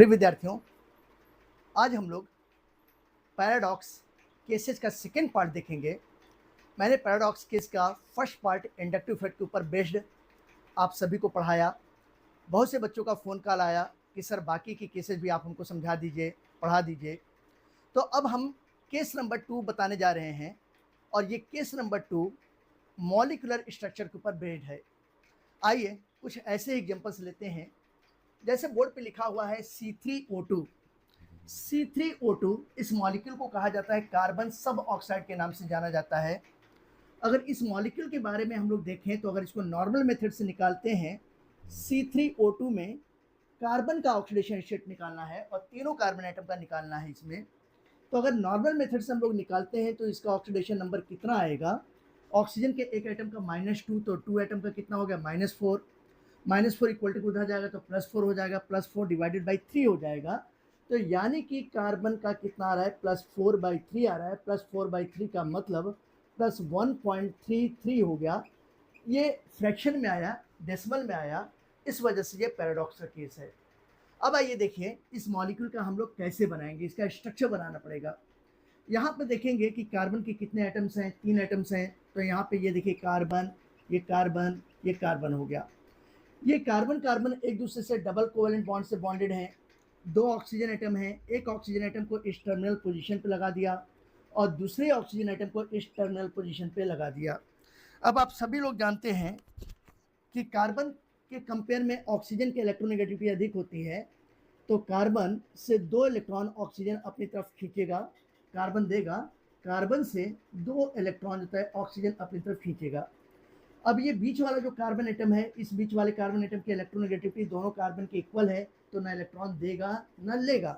प्रिय विद्यार्थियों, आज हम लोग पैराडॉक्स केसेस का सेकेंड पार्ट देखेंगे। मैंने पैराडॉक्स केस का फर्स्ट पार्ट इंडक्टिव इफेक्ट के ऊपर बेस्ड आप सभी को पढ़ाया। बहुत से बच्चों का फ़ोन कॉल आया कि सर बाकी की केसेस भी आप हमको समझा दीजिए, पढ़ा दीजिए। तो अब हम केस नंबर 2 बताने जा रहे हैं और ये केस नंबर 2 मॉलिक्यूलर स्ट्रक्चर के ऊपर बेस्ड है। आइए कुछ ऐसे एग्जांपल्स लेते हैं। जैसे बोर्ड पे लिखा हुआ है C3O2। C3O2 इस मॉलिक्यूल को कहा जाता है कार्बन सब ऑक्साइड के नाम से जाना जाता है। अगर इस मॉलिक्यूल के बारे में हम लोग देखें तो अगर इसको नॉर्मल मेथड से निकालते हैं, C3O2 में कार्बन का ऑक्सीडेशन स्टेट निकालना है और तीनों कार्बन एटम का निकालना है इसमें। तो अगर नॉर्मल मेथड से हम लोग निकालते हैं तो इसका ऑक्सीडेशन नंबर कितना आएगा? ऑक्सीजन के एक एटम का -2, तो 2 एटम का कितना हो गया? -4। -4 इक्वल टू उधर जाएगा तो +4 हो जाएगा, +4 डिवाइडेड बाई 3 हो जाएगा। तो यानी कि कार्बन का कितना आ रहा है? +4/3 आ रहा है। +4/3 का मतलब +1.33 हो गया। ये फ्रैक्शन में आया, डेसिमल में आया, इस वजह से ये पैराडॉक्स का केस है। अब आइए देखिए इस मॉलिक्यूल का हम लोग कैसे बनाएंगे, इसका स्ट्रक्चर बनाना पड़ेगा। यहाँ पे देखेंगे कि कार्बन के कितने एटम्स हैं? 3 एटम्स हैं। तो यहाँ पे ये देखिए कार्बन, ये कार्बन, ये कार्बन हो गया। ये कार्बन कार्बन एक दूसरे से डबल कोवेलेंट बॉन्ड से बॉन्डेड हैं। 2 ऑक्सीजन एटम हैं। एक ऑक्सीजन एटम को इस टर्मिनल पोजीशन पे लगा दिया और दूसरे ऑक्सीजन एटम को इस टर्मिनल पोजीशन पे लगा दिया। अब आप सभी लोग जानते हैं कि कार्बन के कंपेयर में ऑक्सीजन की इलेक्ट्रोनेगेटिविटी अधिक होती है। तो कार्बन से 2 इलेक्ट्रॉन ऑक्सीजन अपनी तरफ खींचेगा, कार्बन देगा, कार्बन से 2 इलेक्ट्रॉन जो है ऑक्सीजन अपनी तरफ खींचेगा। अब ये बीच वाला जो कार्बन एटम है, इस बीच वाले कार्बन एटम की इलेक्ट्रोनेगेटिविटी दोनों कार्बन के इक्वल है, तो ना इलेक्ट्रॉन देगा ना लेगा।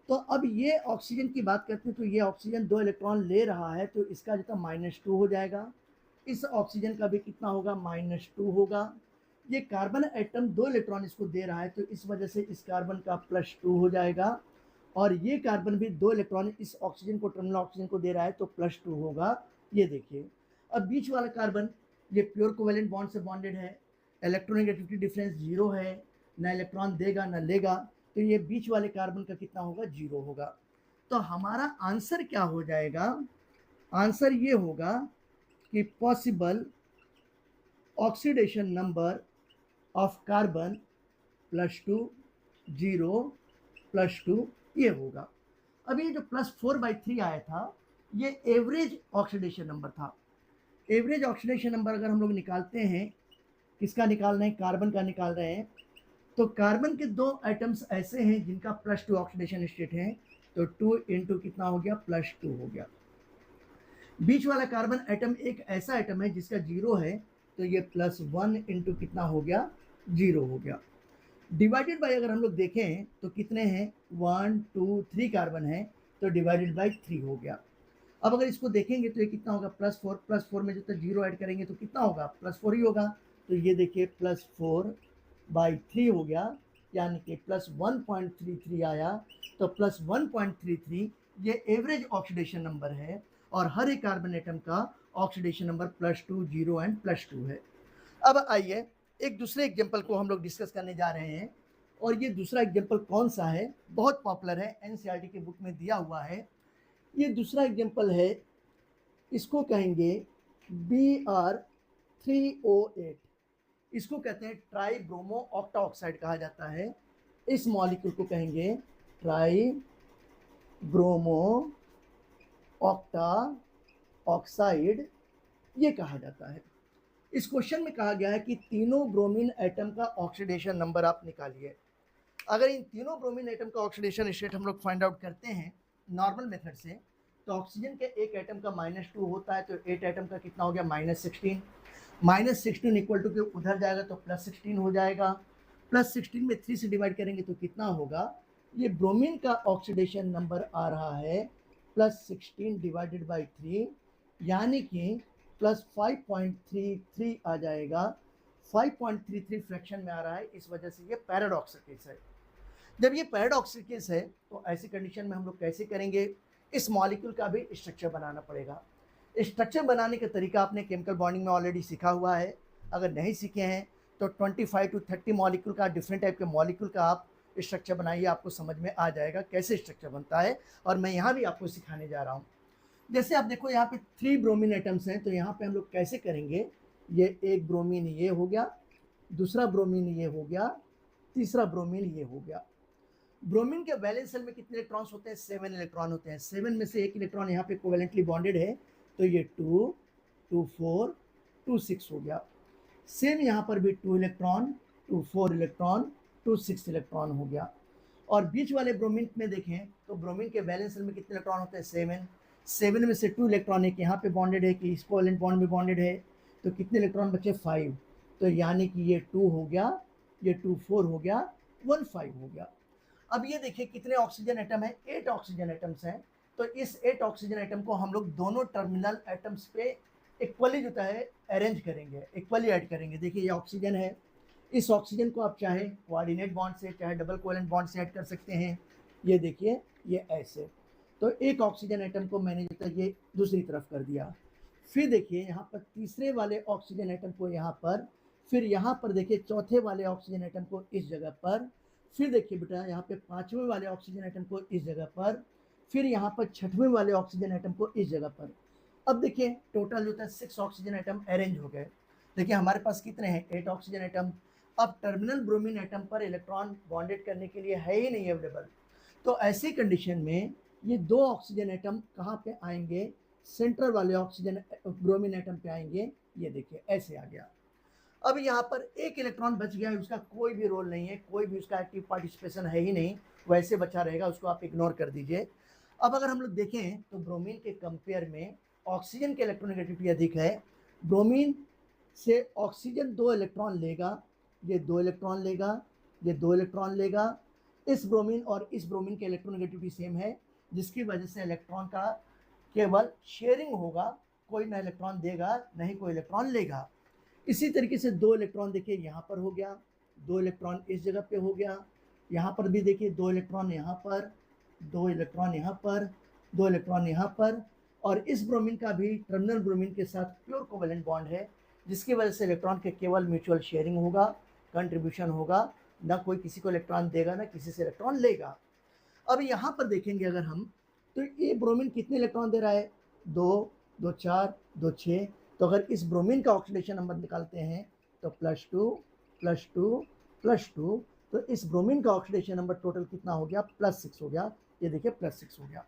तो अब ये ऑक्सीजन की बात करते हैं तो ये ऑक्सीजन 2 इलेक्ट्रॉन ले रहा है, तो इसका जो था -2 हो जाएगा। इस ऑक्सीजन का भी कितना होगा? -2 होगा। ये कार्बन एटम 2 इलेक्ट्रॉन इसको दे रहा है, तो इस वजह से इस कार्बन का +2 हो जाएगा और ये कार्बन भी 2 इलेक्ट्रॉन इस ऑक्सीजन को, टर्मिनल ऑक्सीजन को दे रहा है, तो +2 होगा। ये देखिए अब बीच वाला कार्बन ये प्योर कोवेलेंट बॉन्ड से बॉन्डेड है, इलेक्ट्रोनेगेटिविटी डिफरेंस 0 है, ना इलेक्ट्रॉन देगा ना लेगा, तो ये बीच वाले कार्बन का कितना होगा? 0 होगा। तो हमारा आंसर क्या हो जाएगा? आंसर ये होगा कि possible oxidation number of carbon +2, 0, +2 ये होगा। अब ये जो +4/3 आया था, ये एवरेज ऑक्सीडेशन नंबर था। एवरेज ऑक्सीडेशन नंबर अगर हम लोग निकालते हैं, किसका निकाल रहे हैं? कार्बन का निकाल रहे हैं। तो कार्बन के 2 एटम्स ऐसे हैं जिनका +2 ऑक्सीडेशन स्टेट है, तो 2 इंटू कितना हो गया? +2 हो गया। बीच वाला कार्बन एटम एक ऐसा एटम है जिसका 0 है, तो ये +1 इंटू कितना हो गया? 0 हो गया। डिवाइडेड बाय अगर हम लोग देखें तो कितने हैं? 1, 2, 3 कार्बन है, तो डिवाइडेड बाय 3 हो गया। अब अगर इसको देखेंगे तो ये कितना होगा? +4 में जो 0 ऐड करेंगे तो कितना होगा? +4 ही होगा। तो ये देखिए +4/3 हो गया, यानी कि +1.33 आया। तो +1.33 ये एवरेज ऑक्सीडेशन नंबर है और हर एक कार्बन एटम का ऑक्सीडेशन नंबर +2, 0 एंड +2 है। अब आइए एक दूसरे एग्जाम्पल को हम लोग डिस्कस करने जा रहे हैं और ये दूसरा एग्जाम्पल कौन सा है? बहुत पॉपुलर है, एनसीईआरटी की बुक में दिया हुआ है। ये दूसरा एग्जाम्पल है, इसको कहेंगे Br3O8। इसको कहते हैं ट्राइब्रोमो ऑक्टा ऑक्साइड कहा जाता है। इस मॉलिक्यूल को कहेंगे ट्राइब्रोमो ऑक्टा ऑक्साइड, ये कहा जाता है। इस क्वेश्चन में कहा गया है कि तीनों ब्रोमीन एटम का ऑक्सीडेशन नंबर आप निकालिए। अगर इन तीनों ब्रोमीन एटम का ऑक्सीडेशन स्टेट हम लोग फाइंड आउट करते हैं नॉर्मल मेथड से, तो ऑक्सीजन के एक एटम का -2 होता है, तो 8 एटम का कितना हो गया? -16। -16 इक्वल टू के उधर जाएगा तो +16 हो जाएगा। +16 में 3 से डिवाइड करेंगे तो कितना होगा? ये ब्रोमीन का ऑक्सीडेशन नंबर आ रहा है +16 डिवाइडेड बाई 3, यानी कि +5.33 आ जाएगा। 5.33 फ्रैक्शन में आ रहा है, इस वजह से ये पैराडॉक्स केस है। जब ये पैराडॉक्स केस है तो ऐसी कंडीशन में हम लोग कैसे करेंगे? इस मॉलिक्यूल का भी स्ट्रक्चर बनाना पड़ेगा। स्ट्रक्चर बनाने का तरीका आपने केमिकल बॉन्डिंग में ऑलरेडी सीखा हुआ है। अगर नहीं सीखे हैं तो 25 to 30 मॉलिक्यूल का, डिफरेंट टाइप के मॉलिक्यूल का आप स्ट्रक्चर बनाइए, आपको समझ में आ जाएगा कैसे स्ट्रक्चर बनता है, और मैं यहाँ भी आपको सिखाने जा रहा हूँ। जैसे आप देखो यहाँ पे 3 ब्रोमीन एटम्स हैं, तो यहाँ पे हम लोग कैसे करेंगे, ये एक ब्रोमीन ये हो गया, दूसरा ब्रोमीन ये हो गया, तीसरा ब्रोमीन ये हो गया। ब्रोमीन के वैलेंस शेल में कितने इलेक्ट्रॉन्स होते हैं, 7 इलेक्ट्रॉन होते हैं। 7 में से एक इलेक्ट्रॉन यहाँ पे कोवेलेंटली बॉन्डेड है, तो ये 2 2 4 2 6 हो गया। सेम यहाँ पर भी 2 इलेक्ट्रॉन 2 4 इलेक्ट्रॉन 2 6 इलेक्ट्रॉन हो गया। और बीच वाले ब्रोमीन में देखें तो ब्रोमीन के वैलेंस शेल में कितने इलेक्ट्रॉन होते हैं, 7। 7 में से 2 इलेक्ट्रॉन एक यहाँ पे बॉन्डेड है कि इस कोवेलेंट बॉन्ड में बॉन्डेड है, तो कितने इलेक्ट्रॉन बचे, 5। तो यानी कि ये 2 हो गया, ये 2 4 हो गया, 1 5 हो गया। अब ये देखिए कितने ऑक्सीजन एटम है, 8 ऑक्सीजन एटम्स हैं। तो इस 8 ऑक्सीजन एटम को हम लोग दोनों टर्मिनल एटम्स पे इक्वली जो है अरेंज करेंगे, इक्वली ऐड करेंगे। देखिए ये ऑक्सीजन है, इस ऑक्सीजन को आप चाहे कोऑर्डिनेट बॉन्ड से चाहे डबल कोवेलेंट बॉन्ड से ऐड कर सकते हैं। ये देखिए ये ऐसे, तो एक ऑक्सीजन एटम को मैंने जो है ये दूसरी तरफ कर दिया। फिर देखिए यहाँ पर तीसरे वाले ऑक्सीजन एटम को यहाँ पर, फिर यहाँ पर देखिए चौथे वाले ऑक्सीजन एटम को इस जगह पर, फिर देखिए बेटा यहाँ पे 5वें वाले ऑक्सीजन एटम को इस जगह पर, फिर यहाँ पर 6वें वाले ऑक्सीजन एटम को इस जगह पर। अब देखिए टोटल जो था 6 ऑक्सीजन एटम अरेंज हो गए। देखिए हमारे पास कितने हैं, 8 ऑक्सीजन एटम। अब टर्मिनल ब्रोमीन एटम पर इलेक्ट्रॉन बॉन्डेड करने के लिए है ही नहीं अवेलेबल, तो ऐसी कंडीशन में ये 2 ऑक्सीजन एटम कहाँ पे आएंगे, सेंट्रल वाले ऑक्सीजन ब्रोमीन एटम पे आएंगे। ये देखिए ऐसे आ गया। अब यहाँ पर एक इलेक्ट्रॉन बच गया है, उसका कोई भी रोल नहीं है, कोई भी उसका एक्टिव पार्टिसिपेशन है ही नहीं, वैसे बचा रहेगा, उसको आप इग्नोर कर दीजिए। अब अगर हम लोग देखें तो ब्रोमीन के कंपेयर में ऑक्सीजन की इलेक्ट्रोनेगेटिविटी अधिक है। ब्रोमीन से ऑक्सीजन 2 इलेक्ट्रॉन लेगा, ये 2 इलेक्ट्रॉन लेगा, ये 2 इलेक्ट्रॉन लेगा। इस ब्रोमीन और इस ब्रोमीन की इलेक्ट्रोनेगेटिविटी सेम है, जिसकी वजह से इलेक्ट्रॉन का केवल शेयरिंग होगा, कोई ना इलेक्ट्रॉन देगा नहीं कोई इलेक्ट्रॉन लेगा। इसी तरीके से 2 इलेक्ट्रॉन देखिए यहाँ पर हो गया, 2 इलेक्ट्रॉन इस जगह पे हो गया, यहाँ पर भी देखिए 2 इलेक्ट्रॉन यहाँ पर, 2 इलेक्ट्रॉन यहाँ पर, 2 इलेक्ट्रॉन यहाँ पर। और इस ब्रोमीन का भी टर्मिनल ब्रोमीन के साथ प्योर कोवेलेंट बॉन्ड है, जिसकी वजह से इलेक्ट्रॉन के केवल म्यूचुअल शेयरिंग होगा, कंट्रीब्यूशन होगा, ना कोई किसी को इलेक्ट्रॉन देगा ना किसी से इलेक्ट्रॉन लेगा। अब यहाँ पर देखेंगे अगर हम, तो ये ब्रोमीन कितने इलेक्ट्रॉन दे रहा है, 2 2 4 2 6। तो अगर इस ब्रोमीन का ऑक्सीडेशन नंबर निकालते हैं तो +2 +2 +2, तो इस ब्रोमीन का ऑक्सीडेशन नंबर टोटल कितना हो गया, +6 हो गया। ये देखिए +6 हो गया।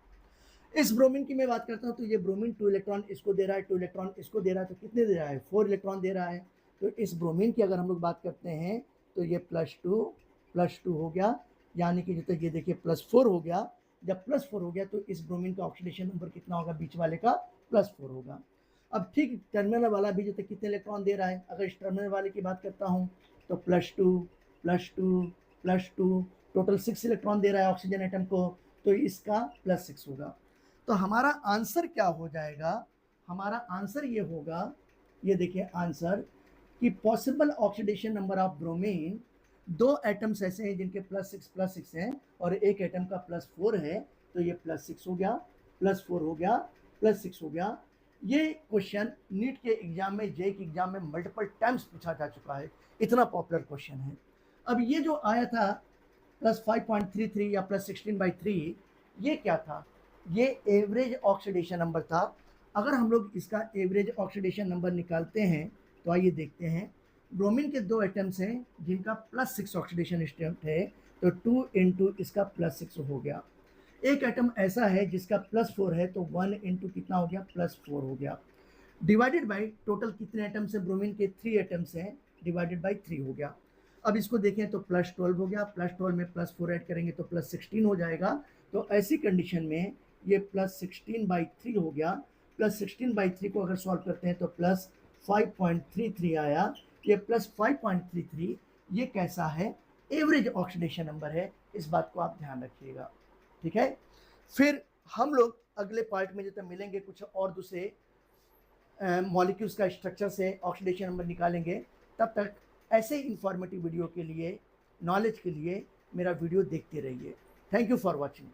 इस ब्रोमीन की मैं बात करता हूँ, तो ये ब्रोमीन 2 इलेक्ट्रॉन इसको दे रहा है, 2 इलेक्ट्रॉन इसको दे रहा है, तो कितने दे रहा है, 4 इलेक्ट्रॉन दे रहा है। तो इस ब्रोमीन की अगर हम लोग बात करते हैं तो ये +2 हो गया, यानी कि जो ये देखिए +4 हो गया। जब +4 हो गया तो इस ब्रोमीन का ऑक्सीडेशन नंबर कितना होगा, बीच वाले का +4 होगा। अब ठीक टर्मिनल वाला भी जो कितने इलेक्ट्रॉन दे रहा है, अगर इस टर्मिनल वाले की बात करता हूँ तो +2 टोटल 6 इलेक्ट्रॉन दे रहा है ऑक्सीजन एटम को, तो इसका +6 होगा। तो हमारा आंसर क्या हो जाएगा, हमारा आंसर ये होगा, ये देखिए आंसर कि possible oxidation number of bromine, 2 atoms ऐसे हैं जिनके +6 हैं और एक एटम का +4 है, तो ये +6 हो गया, +4 हो गया, +6 हो गया। ये क्वेश्चन नीट के एग्जाम में, जेईई के एग्जाम में मल्टीपल टाइम्स पूछा जा चुका है, इतना पॉपुलर क्वेश्चन है। अब ये जो आया था +5.33 या +16/3, ये क्या था, ये एवरेज ऑक्सीडेशन नंबर था। अगर हम लोग इसका एवरेज ऑक्सीडेशन नंबर निकालते हैं तो आइए देखते हैं। ब्रोमीन के 2 एटम्स हैं जिनका +6 ऑक्सीडेशन स्टेट है, तो 2 इंटू इसका +6 हो गया। एक एटम ऐसा है जिसका +4 है, तो 1 इंटू कितना हो गया, +4 हो गया, डिवाइडेड बाई टोटल कितने एटम्स हैं, ब्रोमीन के 3 एटम्स हैं, डिवाइडेड बाई 3 हो गया। अब इसको देखें तो +12 हो गया, +12 में +4 ऐड करेंगे तो +16 हो जाएगा। तो ऐसी कंडीशन में ये +16/3 हो गया। +16/3 को अगर सॉल्व करते हैं तो +5.33 आया। ये +5.33 ये कैसा है, एवरेज ऑक्सीडेशन नंबर है, इस बात को आप ध्यान रखिएगा, ठीक है। फिर हम लोग अगले पार्ट में जब मिलेंगे कुछ और दूसरे मॉलिक्यूल्स का स्ट्रक्चर से ऑक्सीडेशन नंबर निकालेंगे। तब तक ऐसे इंफॉर्मेटिव वीडियो के लिए, नॉलेज के लिए मेरा वीडियो देखते रहिए। Thank you for watching.